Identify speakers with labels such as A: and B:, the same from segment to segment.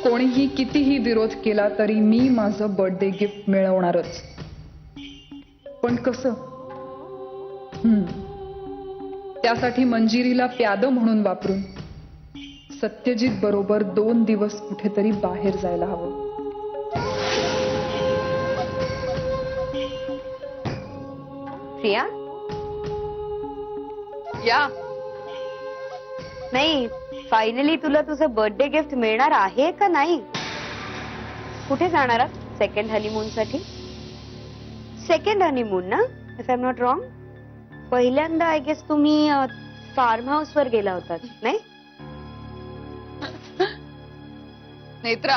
A: कोणीही कितीही विरोध केला तरी मी माझं बर्थडे गिफ्ट मिळवणारच. पण कसं? त्यासाठी मंजिरीला प्याद म्हणून वापरून सत्यजित बरोबर 2 दिवस कुठेतरी बाहेर जायला हवं.
B: प्रिया
C: या
B: नाही, फायनली तुला तुझं बर्थडे गिफ्ट मिळणार आहे का नाही? कुठे जाणार आहात सेकंड हनीमून साठी? सेकंड हनीमून ना, if I am not wrong. पहिल्यांदा आय गेस तुम्ही फार्म हाऊस वर गेला होतात नाही?
C: नेत्रा,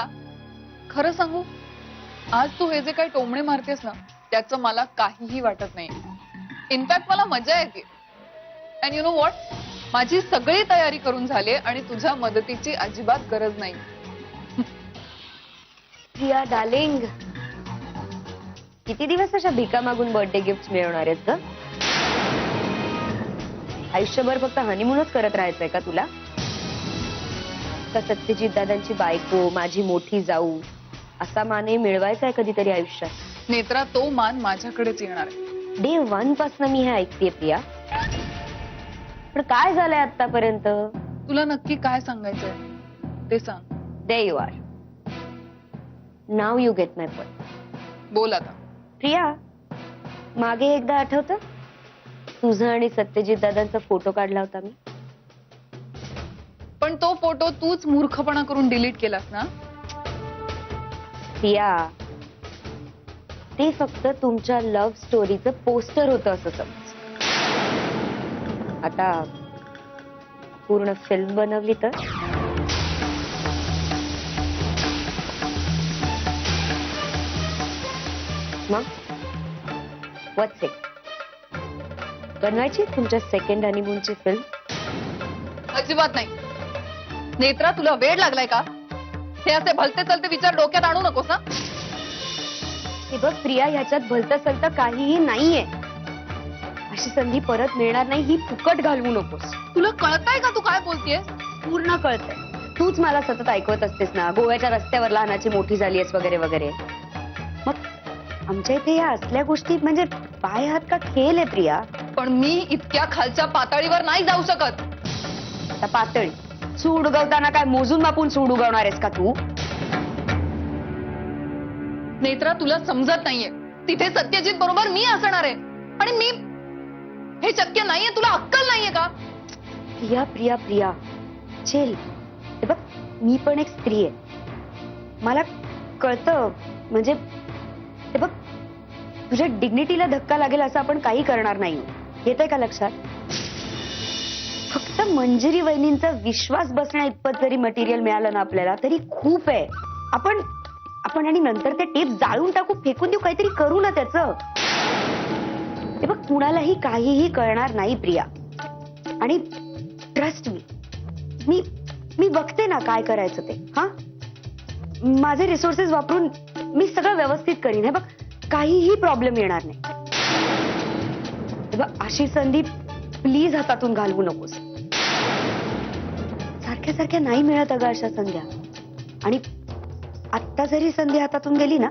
C: खरं सांगू, आज तू हे जे काही टोमणे मारतेस ना, त्याचं मला काहीही वाटत नाही. इनफॅक्ट मला मजा येते. अँड यू नो व्हॉट, माझी सगळी तयारी करून झाली आणि तुझ्या मदतीची अजिबात गरज नाही.
B: प्रिया डार्लिंग, किती दिवस अशा भिका मागून बर्थडे गिफ्ट मिळवणार आहेत ग? आयुष्यभर फक्त हनीमूनच करत राहायचंय का तुला? का सत्यजित दादांची बायको, माझी मोठी जाऊ असा मानही मिळवायचा आहे कधीतरी आयुष्यात?
C: नेत्रा, तो मान माझ्याकडेच येणार आहे.
B: डे 1 पासून मी हे ऐकतेय प्रिया. पण काय झालंय आतापर्यंत?
C: तुला नक्की काय सांगायचंय ते सांग.
B: There you are. Now you get my point.
C: बोल आता.
B: प्रिया, मागे एकदा आठवतं तुझा आणि सत्यजित दादांचा फोटो काढला होता मी?
C: पण तो फोटो तूच मूर्खपणा करून डिलीट केलास ना?
B: प्रिया, ते फक्त तुमच्या लव्ह स्टोरीचं पोस्टर होतं असं समज. आता पूर्ण फिल्म बनवली तर? मग व्हॉट्स इट? बनवायची तुमच्या सेकंड हनीमूनची फिल्म?
C: अजिबात नाही. नेत्रा, तुला वेळ लागलाय का? हे असे भलते चलते विचार डोक्यात आणू नकोस ना.
B: हे बघ प्रिया, ह्याच्यात भलतं सलतं काहीही नाहीये. अशी संधी परत मिळणार नाही, ही फुकट घालवू नकोस.
C: तुला कळतंय का तू काय बोलतेयस?
B: पूर्ण कळतंय. तूच मला सतत ऐकवत असतेस ना, गोव्याच्या रस्त्यावर लहानाची मोठी झालीस वगैरे वगैरे. मग आमच्या इथे या असल्या गोष्टी म्हणजे पाय हात का खेळ आहे प्रिया?
C: पण मी इतक्या खालच्या पातळीवर नाही जाऊ शकत.
B: आता पातळी सूड उगवताना काय मोजून मापून सूड उगवणार आहेस का तू?
C: नेत्रा, तुला समजत नाहीये. तिथे सत्यजित बरोबर मी असणार आहे आणि मी हे शक्य नाहीये. तुला अक्कल नाहीये का?
B: प्रिया प्रिया प्रिया, चिल. हे बघ, मी पण एक स्त्री आहे. मला कळतं. म्हणजे हे बघ, तुझ्या डिग्निटीला धक्का लागेल असं आपण काही करणार नाही. येतंय का लक्षात? फक्त मंजिरी वहिनींचा विश्वास बसण्या इतपत जरी मटेरियल मिळालं ना आपल्याला तरी खूप आहे. आपण आणि नंतर ते टेप जाळून टाकू, फेकून देऊ, काहीतरी करू ना त्याचं. हे बघ, कुणालाही काहीही कळणार नाही प्रिया. आणि ट्रस्ट मी बघते ना काय करायचं ते. हा, माझे रिसोर्सेस वापरून मी सगळं व्यवस्थित करीन. हे बघ, काहीही प्रॉब्लेम येणार नाही. हे बघ, अशी संधी प्लीज हातातून घालवू नकोस. सारख्या सारख्या नाही मिळत अगं अशा संध्या. आणि आत्ता जरी संधी हातातून गेली ना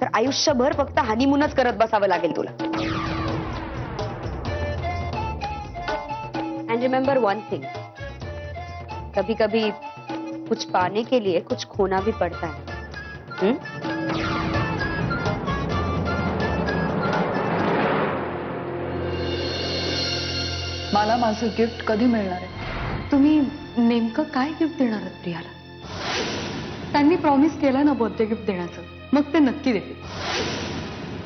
B: तर आयुष्यभर फक्त हनीमूनच करत बसावं लागेल तुला. एंड रिमेंबर वन थिंग, कभी कभी कुछ पाने के लिए कुछ खोना भी पड़ता है.
C: मला माझं गिफ्ट कधी मिळणार आहे?
D: तुम्ही नेमकं काय गिफ्ट देणार आहात प्रियाला? त्यांनी प्रॉमिस केलं ना बर्थडे गिफ्ट देण्याचं, मग ते नक्की देते.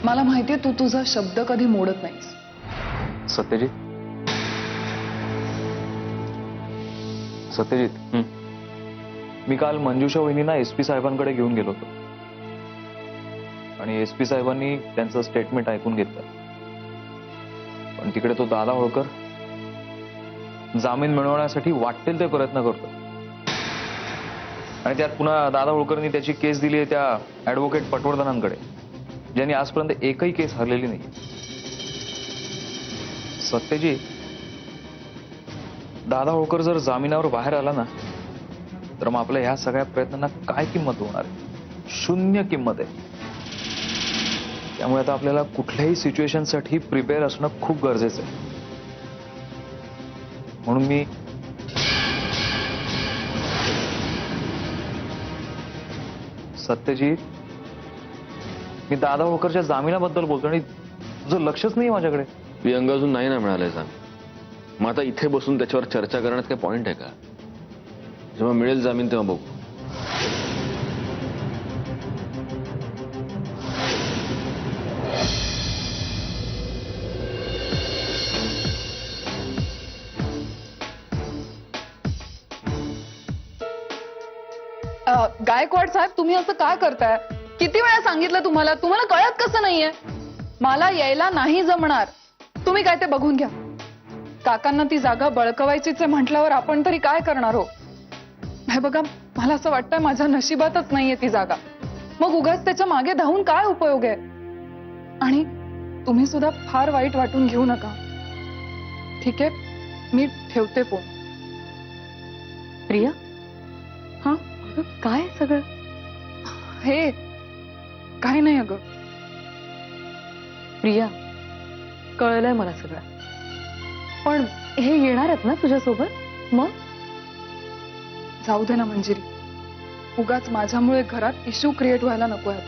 C: मला माहितीये तू तुझा शब्द कधी मोडत नाहीस.
E: सत्यजित, मी काल मंजुषा वहिनींना एसपी साहेबांकडे घेऊन गेलो होतो आणि एसपी साहेबांनी त्यांचं स्टेटमेंट ऐकून घेतलं. पण तिकडे तो दादा होळकर जामीन मिळवण्यासाठी वाटेल ते प्रयत्न करतो आणि त्यात पुन्हा दादा होळकरनी त्याची केस दिली आहे त्या ऍडव्होकेट पटवर्धनांकडे, ज्यांनी आजपर्यंत एकही केस हरलेली नाही. सत्यजित, दादा होळकर जर जामिनावर बाहेर आला ना तर मग आपल्या ह्या सगळ्या प्रयत्नांना काय किंमत होणार आहे? शून्य किंमत आहे. त्यामुळे आता आपल्याला कुठल्याही सिच्युएशनसाठी प्रिपेअर असणं खूप गरजेचं आहे. म्हणून मी सत्यजित, मी दादा होळकरच्या जामिनाबद्दल बोलतो आणि तुझं लक्षच नाही माझ्याकडे.
F: विहंग अजून नाही ना मिळालंय जामीन. मग आता इथे बसून त्याच्यावर चर्चा करण्यात काही पॉइंट आहे का? जेव्हा मिळेल जामीन तेव्हा बघू.
C: गायकवाड साहेब, तुम्ही असं का करताय? किती वेळा सांगितलं तुम्हाला? तुम्हाला कळत कसं नाहीये? मला यायला नाही जमणार. तुम्ही काय ते बघून घ्या. काकांना ती जागा बळकवायचीच आहे म्हटल्यावर आपण तरी काय करणार हो? हे बघा, मला असं वाटतंय माझ्या नशिबातच नाहीये ती जागा. मग उगाच त्याच्या मागे धावून काय उपयोग आहे? आणि तुम्ही सुद्धा फार वाईट वाटून घेऊ नका. ठीक आहे, मी ठेवते फोन.
D: प्रिया,
C: हा,
D: अगं काय सगळं?
C: हे काही नाही अगं.
D: प्रिया, कळलंय मला सगळं, पण हे येणार आहेत ना तुझ्यासोबत? मग
C: जाऊ दे ना मंजिरी, उगाच माझ्यामुळे घरात इश्यू क्रिएट व्हायला नको आहे.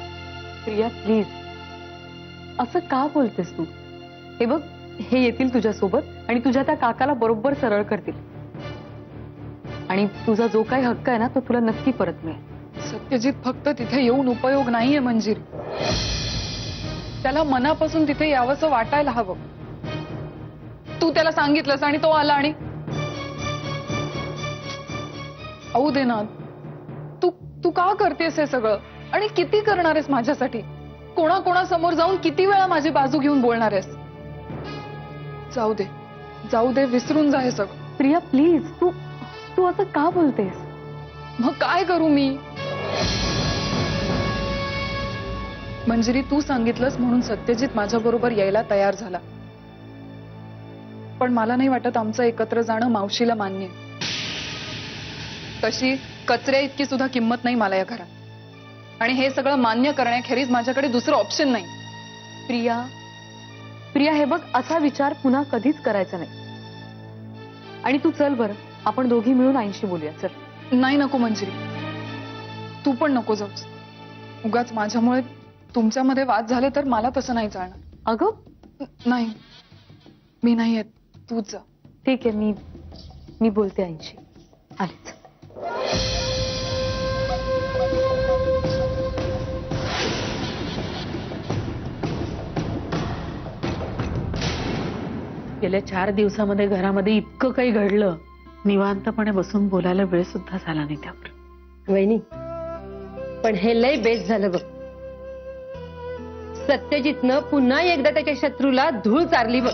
D: प्रिया प्लीज, असं का बोलतेस तू? हे बघ, हे येतील तुझ्यासोबत आणि तुझ्या त्या काकाला बरोबर सरळ करतील आणि तुझा जो काही हक्क आहे ना तो तुला नक्की परत मिळेल.
C: सत्यजित, फक्त तिथे येऊन उपयोग नाहीये मंजिरी. त्याला मनापासून तिथे यावंसं वाटायला हवं. तू त्याला सांगितलंस आणि तो आला आणि औ दे ना. तू का करतेस हे सगळं? आणि किती करणार आहेस माझ्यासाठी? कोणाकोणासमोर जाऊन किती वेळा माझी बाजू घेऊन बोलणार आहेस? जाऊ दे, विसरून जा हे सगळं.
D: प्रिया प्लीज, तू असं का बोलतेस?
C: मग काय करू मी? मंजिरी, तू सांगितलंस म्हणून सत्यजित माझ्या बरोबर यायला तयार झाला, पण मला नाही वाटत आमचं एकत्र जाणं मावशीला मान्य आहे. तशी कचऱ्या इतकी सुद्धा किंमत नाही मला या घरात, आणि हे सगळं मान्य करण्याखेरीज माझ्याकडे दुसरं ऑप्शन नाही.
D: प्रिया, हे बघ, असा विचार पुन्हा कधीच करायचा नाही. आणि तू चल बरं, आपण दोघी मिळून आईशी बोलूया. चल.
C: नाही, नको मंजिरी, तू पण नको जाऊस. उगाच माझ्यामुळे तुमच्यामध्ये वाद झाले तर मला तसं नाही चालणार.
D: अगं
C: नाही, मी नाही येत, तूच जा.
D: ठीक आहे, मी बोलते आईशी. आलेच.
G: गेल्या 4 दिवसामध्ये घरामध्ये इतकं काही घडलं, निवांतपणे बसून बोलायला वेळ सुद्धा झाला नाही त्यावर.
H: वहिनी, पण हे लय बेस्ट झालं बघ. सत्यजितनं पुन्हा एकदा त्याच्या शत्रूला धूळ चारली बघ.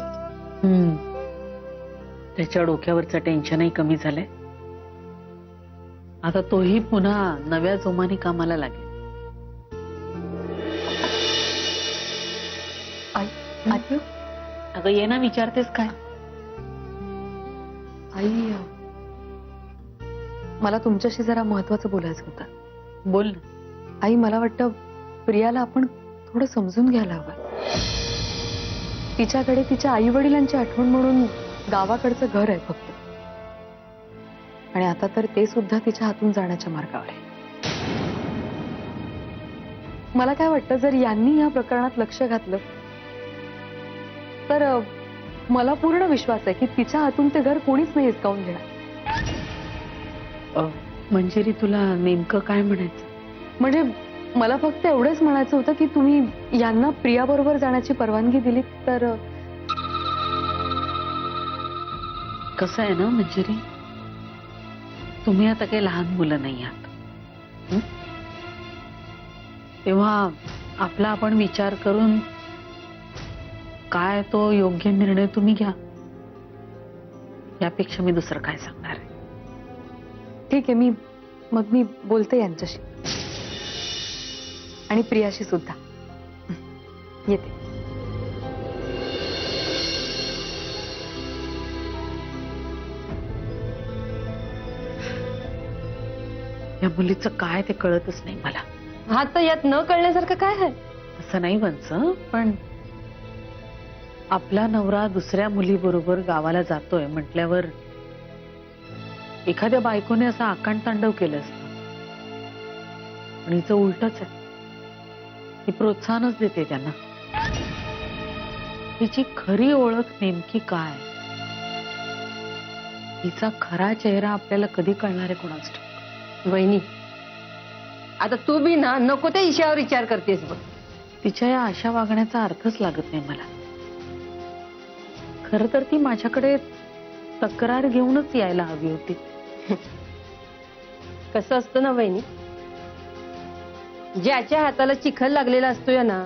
G: त्याच्या डोक्यावरचं टेन्शनही कमी झालंय. आता तोही पुन्हा नव्या जोमाने कामाला लागेल.
D: आई,
G: अगं ये ना, विचारतेस काय?
D: आई, मला तुमच्याशी जरा महत्वाचं बोलायचं होतं.
G: बोल ना.
D: आई, मला वाटतं प्रियाला आपण थोडं समजून घ्यायला हवं. तिच्याकडे तिच्या आई वडिलांची आठवण म्हणून गावाकडचं घर आहे फक्त, आणि आता तर ते सुद्धा तिच्या हातून जाण्याच्या मार्गावर आहे. मला काय वाटतं, जर यांनी या प्रकरणात लक्ष घातलं तर मला पूर्ण विश्वास आहे की तिच्या हातून ते घर कोणीच नाही हिसकावून घेणार.
G: मंजिरी, तुला नेमकं काय म्हणायचं?
D: म्हणजे मला फक्त एवढंच म्हणायचं होतं की तुम्ही यांना प्रिया बरोबर जाण्याची परवानगी दिली तर.
G: कसं आहे ना मंजिरी, तुम्ही आता काही लहान मुलं नाही आहात. तेव्हा आपला आपण विचार करून काय तो योग्य निर्णय तुम्ही घ्या. यापेक्षा मी दुसरं काय सांगणार आहे.
D: ठीक आहे, मी बोलते यांच्याशी आणि प्रियाशी सुद्धा. येते.
G: या मुलीचं काय ते कळतच नाही मला.
H: हा तर यात न कळण्यासारखं काय आहे?
G: असं नाही वंच, पण आपला नवरा दुसऱ्या मुलीबरोबर गावाला जातोय म्हटल्यावर एखाद्या बायकोने असं आकांडतांडव केलं असतं. पण हिचं उलटच आहे. ती प्रोत्साहनच देते त्यांना. तिची खरी ओळख नेमकी काय, तिचा खरा चेहरा आपल्याला कधी कळणार आहे कोणाच ठाऊक.
H: वहिनी, आता तू बी ना नको त्या ईशावर विचार करतेस बघ.
G: तिच्या या अशा वागण्याचा अर्थच लागत नाही मला. खर तर ती माझ्याकडे तक्रार घेऊनच यायला हवी होती.
H: कसं असतं ना वहिनी, ज्याच्या हाताला चिखल लागलेला असतोय ना,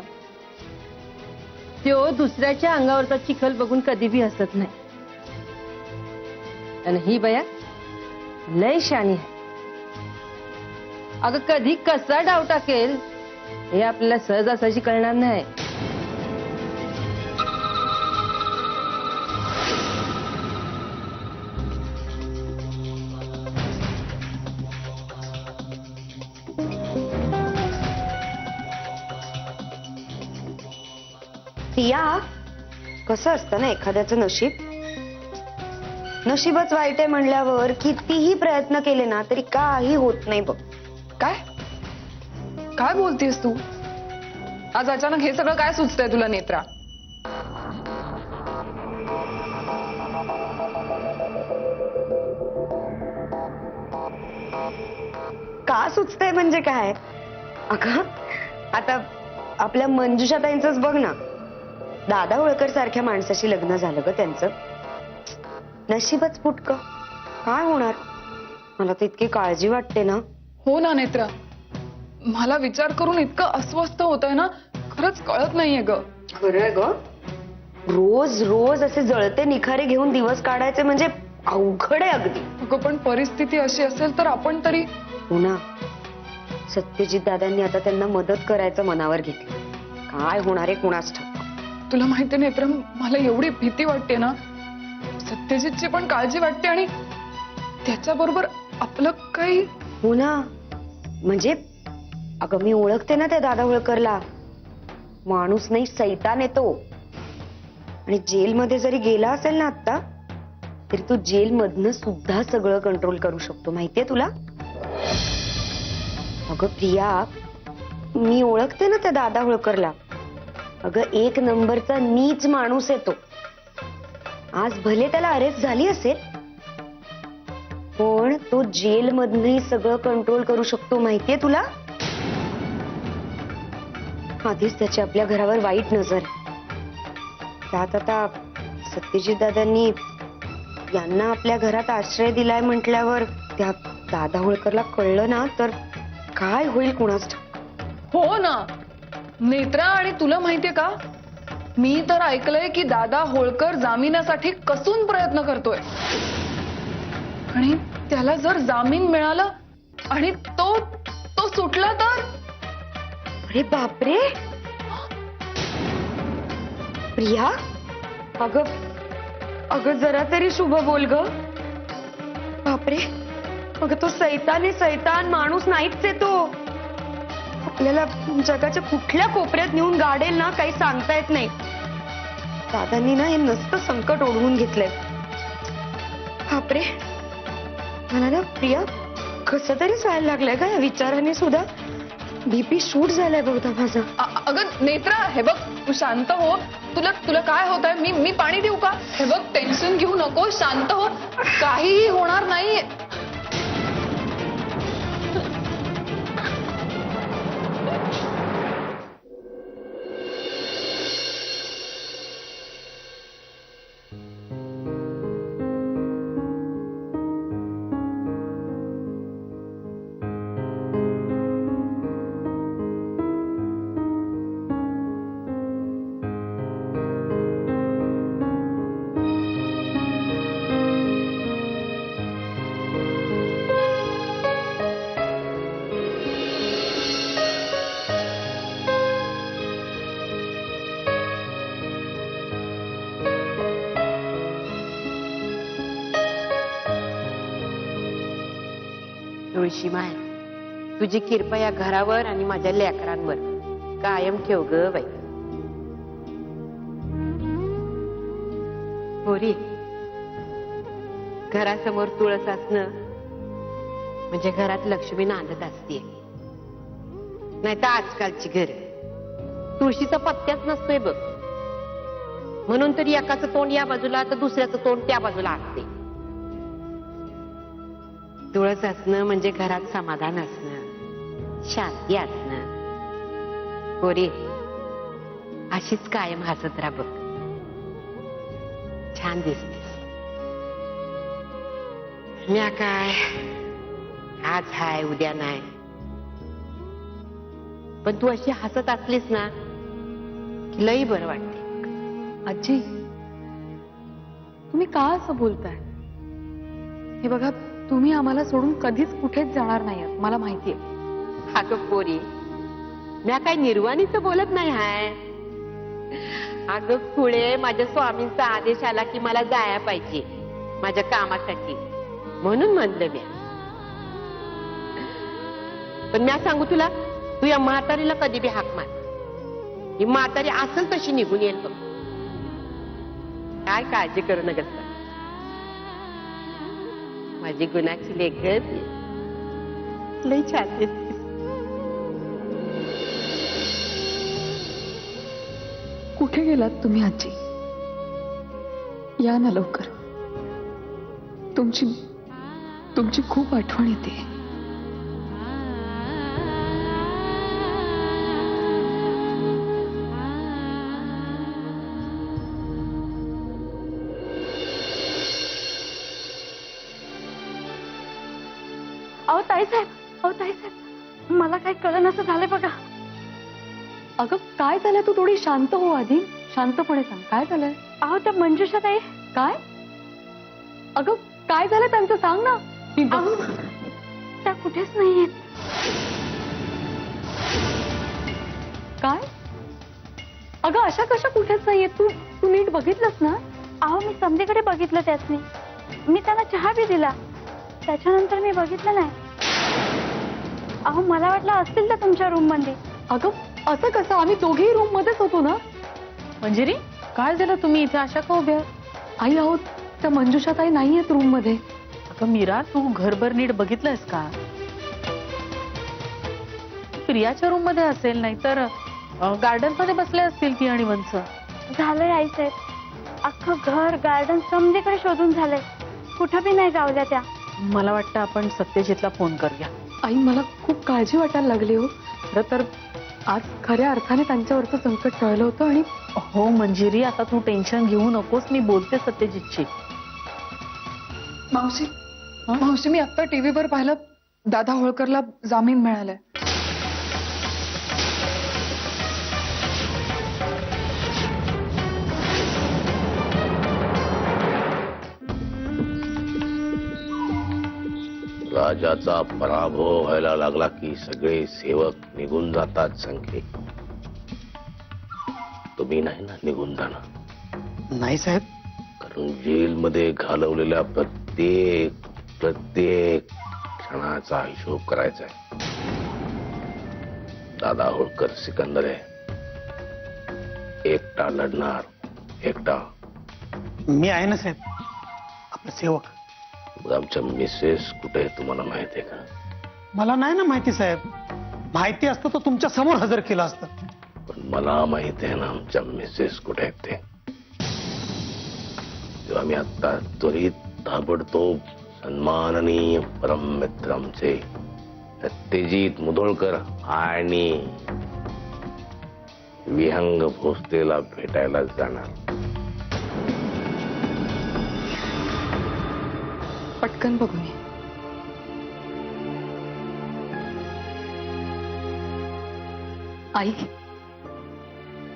H: तो दुसऱ्याच्या अंगावरचा चिखल बघून कधी बी हसत नाही. आणि ही बया लय शाणी आहे. अगं कधी कसा डाव टाकेल हे आपल्याला सहजासहजी कळणार नाही.
B: पिया, कसं असतं ना एखाद्याचं नशीब, नशीबच वाईट आहे म्हणल्यावर कितीही प्रयत्न केले ना तरी काही होत नाही बघ.
A: काय काय बोलतेस तू? आज अचानक हे सगळं काय सुचतंय तुला नेत्रा?
B: का सुचतंय म्हणजे काय? अगं आता आपल्या मंजुषाताईंचंच बघ ना, दादा होळकर सारख्या माणसाशी लग्न झालं ग त्यांचं. नशीबच फुटकं. काय होणार? मला तर इतकी काळजी वाटते ना.
A: हो ना नेत्रा, मला विचार करून इतकं अस्वस्थ होत आहे ना, खरंच कळत नाहीये ग.
B: खरंय ग, रोज रोज असे जळते निखारे घेऊन दिवस काढायचे म्हणजे अवघड आहे अगदी.
A: अगं पण परिस्थिती अशी असेल तर आपण तरी.
B: हो ना, सत्यजित दादांनी आता त्यांना मदत करायचं मनावर घेतलं. काय होणार आहे कुणास ठाऊक.
A: तुला माहिती नेत्रा, मला एवढी भीती वाटते ना, सत्यजितची पण काळजी वाटते आणि त्याच्याबरोबर आपलं काही.
B: हो ना, म्हणजे अगं मी ओळखते ना त्या दादा होळकरला. माणूस नाही सैतान येतो. आणि जेलमध्ये जरी गेला असेल ना आता, तरी तो जेलमधनं सुद्धा सगळं कंट्रोल करू शकतो. माहितीये तुला? अगं प्रिया, मी ओळखते ना त्या दादा होळकरला. अगं एक नंबरचा नीच माणूस आहे तो. आज भले त्याला अरेस्ट झाली असेल, पण तो जेलमधनही सगळं कंट्रोल करू शकतो. माहितीये तुला? आधीच त्याची आपल्या घरावर वाईट नजर आहे. त्यात आता सत्यजित दादांनी यांना आपल्या घरात आश्रय दिलाय म्हटल्यावर त्या दादा होळकरला कळलं ना तर काय होईल कुणास ठाऊक.
A: हो ना नेत्रा, आणि तुला माहितीये का, मी तर ऐकलंय की दादा होळकर जामिनासाठी कसून प्रयत्न करतोय. आणि त्याला जर जामीन मिळालं आणि तो तो सुटला तर.
B: अरे बापरे प्रिया, अगं अगं जरा तरी शुभ बोल ग. बापरे, अगं तो सैतान आहे, सैतान. माणूस नाहीच आहे तो. आपल्याला जगाच्या कुठल्या कोपऱ्यात नेऊन गाडेल ना काही सांगता येत नाही. दादांनी ना हे नसतं संकट ओढवून घेतलंय. बापरे, मला ना प्रिया कसं तरीच व्हायला लागलंय का या विचाराने सुद्धा. बीपी शूट झालाय बहुधा माझा.
A: अगं नेत्रा, हे बघ तू शांत हो. तुला तुला काय होत आहे? मी पाणी देऊ का? हे बघ टेन्शन घेऊ नको, शांत हो. काहीही होणार नाही.
B: तुळशी माय,
H: तुझी किरपा या घरावर आणि माझ्या लेकरांवर कायम ठेव ग बाई. पोरी, घरासमोर तुळस असणं म्हणजे घरात लक्ष्मी नांदत असते. नाही तर आजकालची घर तुळशीचा पत्त्याच नसतोय बघ. म्हणून तरी एकाचं तोंड या बाजूला तर दुसऱ्याचं तोंड त्या बाजूला असते. तुळस असणं म्हणजे घरात समाधान असणं, शांती असणं. पोरी, अशीच कायम हसत राहा बघ. छान दिसतेस. म्या काय आज हाय उद्या नाही, पण तू अशी हसत असलीस ना की लई बरं वाटते.
D: आजी, तुम्ही का असं बोलताय? हे बघा, तुम्ही आम्हाला सोडून कधीच कुठेच जाणार नाही आहात, मला माहितीये.
H: अगं पोरी, म्या काय निर्वाणीचं बोलत नाही हाय. अगं खुळे, माझ्या स्वामींचा आदेश आला की मला जाया पाहिजे माझ्या कामासाठी, म्हणून म्हणलं म्या. पण म्या सांगू तुला, तू या म्हातारीला कधी बी हाक मार. ही म्हातारी असेल तशी निघून येईल बघ. काय काळजी करू नका. माझी गुणाची लेख लई छान दिसते.
A: कुठे गेलात तुम्ही आजी? या ना लवकर. तुमची खूप आठवण येते.
B: अहो ताईसाहेब, मला काही कळलं असं झालंय बघा.
D: अगं काय झालंय? तू थोडी शांत हो आधी. शांतपणे सांग, काय झालंय?
B: अहो त्या मंजुषा ताई.
D: काय? अगं काय झालं त्यांचं सांग ना. मी बघ.
B: अहो, त्या कुठेच नाहीयेत.
D: काय? अगं अशा कशा कुठेच नाहीये? तू नीट बघितलंस ना?
B: अहो मी समधीकडे बघितलं त्यासनी. मी त्यांना चहा बी दिला, त्याच्यानंतर मी बघितलं नाही. अहो मला वाटलं असतील तर तुमच्या रूम मध्ये.
D: अगं असं कसं? आम्ही दोघेही रूम मध्येच होतो ना.
G: मंजिरी, काय झालं? तुम्ही इथे अशा का उभ्या?
D: आई आहोत, त्या मंजुषा ताई नाहीयेत रूम मध्ये.
G: अगं मीरा, तू घरभर नीट बघितलंयस का? प्रियाच्या रूम मध्ये असेल, नाही तर गार्डन मध्ये बसले असतील ती आणि वंच.
B: झालंय आईसाहेब, अख्खं घर गार्डन समधीकडे शोधून झालंय, कुठं बी नाही गावल्या त्या.
G: मला वाटतं आपण सत्यजितला फोन करूया.
D: आई मला खूप काळजी वाटायला लागली हो. खरं तर आज खऱ्या अर्थाने त्यांच्यावरचं संकट टळलं होतं. आणि
G: हो मंजिरी, आता तू टेन्शन घेऊ नकोस, मी बोलते सत्यजितशी.
A: मावशी, मी आता टीव्हीवर पाहिलं, दादा होळकरला जामीन मिळालाय.
I: राजाचा पराभव व्हायला लागला की सगळे सेवक निघून जातात संख्ये. तुम्ही नाही ना निघून जाणार?
J: नाही साहेब.
I: कारण जेलमध्ये घालवलेल्या प्रत्येक क्षणाचा हिशोब करायचा आहे. दादा होळकर सिकंदर आहे, एकटा लढणार, एकटा.
J: मी आहे ना साहेब, आपला सेवक.
I: मग आमच्या मिसेस कुठे आहे तुम्हाला माहिती आहे का?
J: मला नाही ना माहिती साहेब. माहिती असतं तर तुमच्या समोर हजर केलं असतं.
I: पण मला माहिती आहे ना आमच्या मिसेस कुठे आहेत ते. तेव्हा मी आता त्वरित ताबडतोब सन्माननीय परम मित्र आमचे सत्यजित मुधोळकर आणि विहंग भोसलेला भेटायला जाणार.
D: पटकन बघून ये.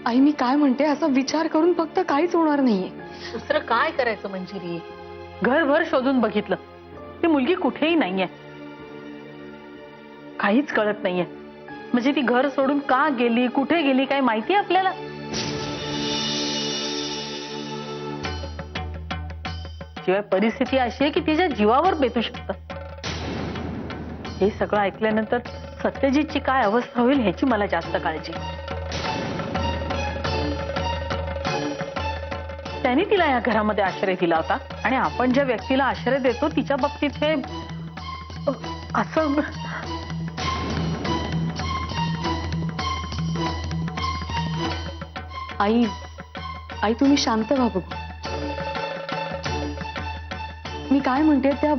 D: आई मी काय म्हणते, असा विचार करून फक्त काहीच होणार नाहीये.
G: दुसरं काय करायचं मंजिरी? घरभर शोधून बघितलं, ती मुलगी कुठेही नाहीये. काहीच कळत नाहीये. म्हणजे ती घर सोडून का गेली, कुठे गेली, काय माहिती? आपल्याला. शिवाय परिस्थिती अशी आहे की तिच्या जीवावर बेतू शकतं. हे सगळं ऐकल्यानंतर सत्यजितची काय अवस्था होईल ह्याची मला जास्त काळजी. त्यांनी तिला या घरामध्ये आश्रय दिला होता आणि आपण ज्या व्यक्तीला आश्रय देतो तिच्या बाबतीत हे असं.
D: आई आई तुम्ही शांत व्हा बघू. मी काय म्हणते त्या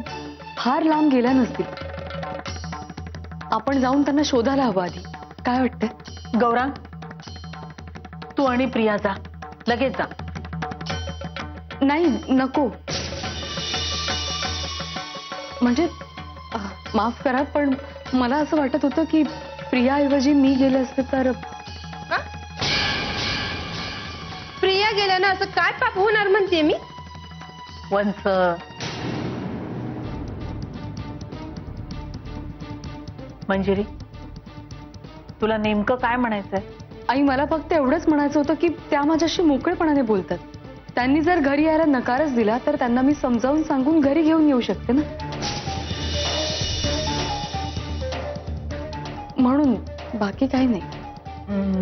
D: फार लांब गेल्या नसतील. आपण जाऊन त्यांना शोधायला हवं आधी. काय वाटतंय?
G: गौरांग, तू आणि प्रिया जा, लगेच जा.
D: नाही नको. म्हणजे माफ करा पण मला असं वाटत होतं की प्रियाऐवजी मी गेले असते तर.
H: प्रिया गेल्यानं असं काय पाप होणार म्हणते मी.
G: वंस, मंजिरी, तुला नेमकं काय म्हणायचंय?
D: आई मला फक्त एवढंच म्हणायचं होतं की त्या माझ्याशी मोकळेपणाने बोलतात. त्यांनी जर घरी यायला नकारच दिला तर त्यांना मी समजावून सांगून घरी घेऊन येऊ शकते ना. म्हणून बाकी काही नाही.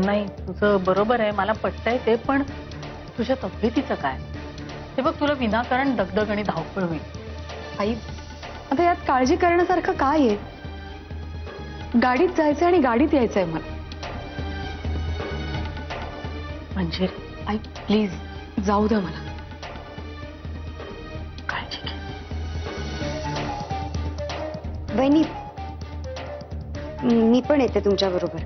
G: नाही, तुझं बरोबर आहे, मला पटतंय ते, पण तुझ्या तब्येतीचं काय? हे बघ, तुला विनाकारण दगदग आणि धावपळ होईल.
D: आई आता यात काळजी करण्यासारखं काय आहे? गाडीत जायचंय आणि गाडीत यायचंय मला.
G: म्हणजे
D: आई प्लीज जाऊ द्या मला.
G: काळजी घे.
B: वहिनी, मी पण येते तुमच्या बरोबर.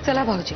D: चला भाऊजी.